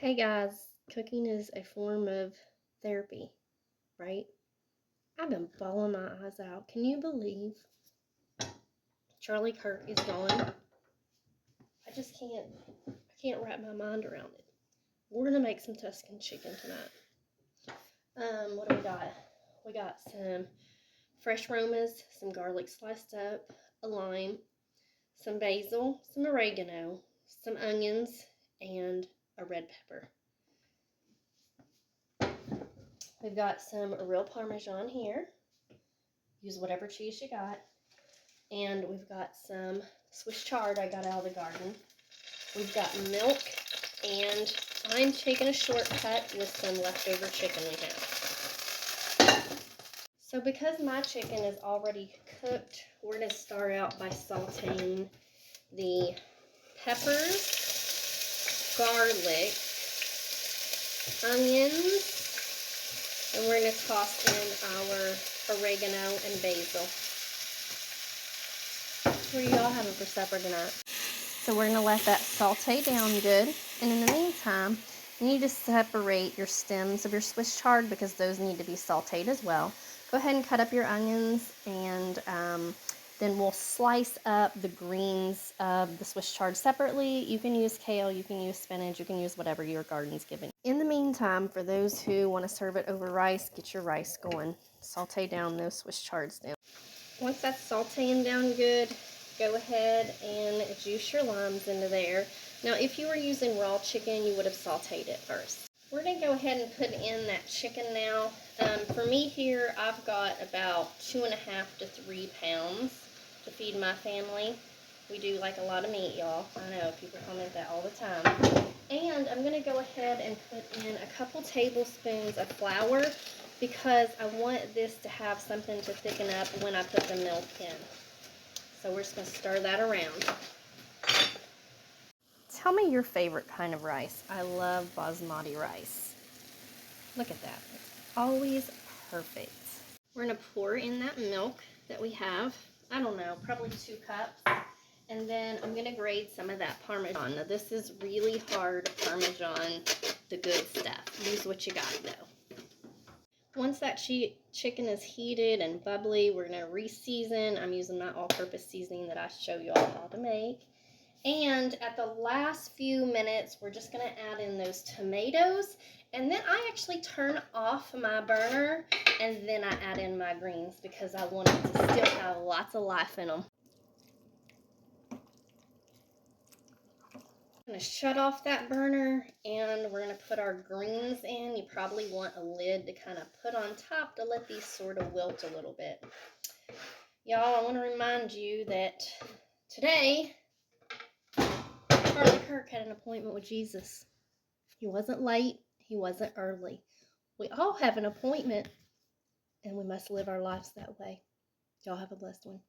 Okay, guys, cooking is a form of therapy, right? I've been bawling my eyes out. Can you believe Charlie Kirk is gone? I just can't wrap my mind around it. We're gonna make some Tuscan chicken tonight. What do we got? We got some fresh romas, some garlic sliced up, a lime, some basil, some oregano, some onions, and a red pepper. We've got some real Parmesan here. Use whatever cheese you got. And we've got some Swiss chard I got out of the garden. We've got milk, and I'm taking a shortcut with some leftover chicken we have. So because my chicken is already cooked, we're going to start out by sauteing the peppers, garlic, onions, and we're going to toss in our oregano and basil. What are y'all having for supper tonight? So we're going to let that saute down good. And in the meantime, you need to separate your stems of your Swiss chard because those need to be sauteed as well. Go ahead and cut up your onions, and then we'll slice up the greens of the Swiss chard separately. You can use kale, you can use spinach, you can use whatever your garden's giving. In the meantime, for those who want to serve it over rice, get your rice going. Saute down those Swiss chards down. Once that's sauteing down good, go ahead and juice your limes into there. Now, if you were using raw chicken, you would have sauteed it first. We're going to go ahead and put in that chicken now. For me here, I've got about 2.5 to 3 pounds to feed my family. We do like a lot of meat, y'all. I know, people comment that all the time. And I'm going to go ahead and put in a couple tablespoons of flour because I want this to have something to thicken up when I put the milk in. So we're just going to stir that around. Tell me your favorite kind of rice. I love basmati rice. Look at that. It's always perfect. We're going to pour in that milk that we have. I don't know, probably 2 cups. And then I'm going to grate some of that Parmesan. Now this is really hard Parmesan, the good stuff. Use what you got though. Once that chicken is heated and bubbly, we're going to re-season. I'm using my all-purpose seasoning that I show you all how to make. And at the last few minutes, we're just going to add in those tomatoes. And then I actually turn off my burner, and then I add in my greens because I want it to still have lots of life in them. I'm going to shut off that burner, and we're going to put our greens in. You probably want a lid to kind of put on top to let these sort of wilt a little bit. Y'all, I want to remind you that today, Charlie Kirk had an appointment with Jesus. He wasn't late. He wasn't early. We all have an appointment, and we must live our lives that way. Y'all have a blessed one.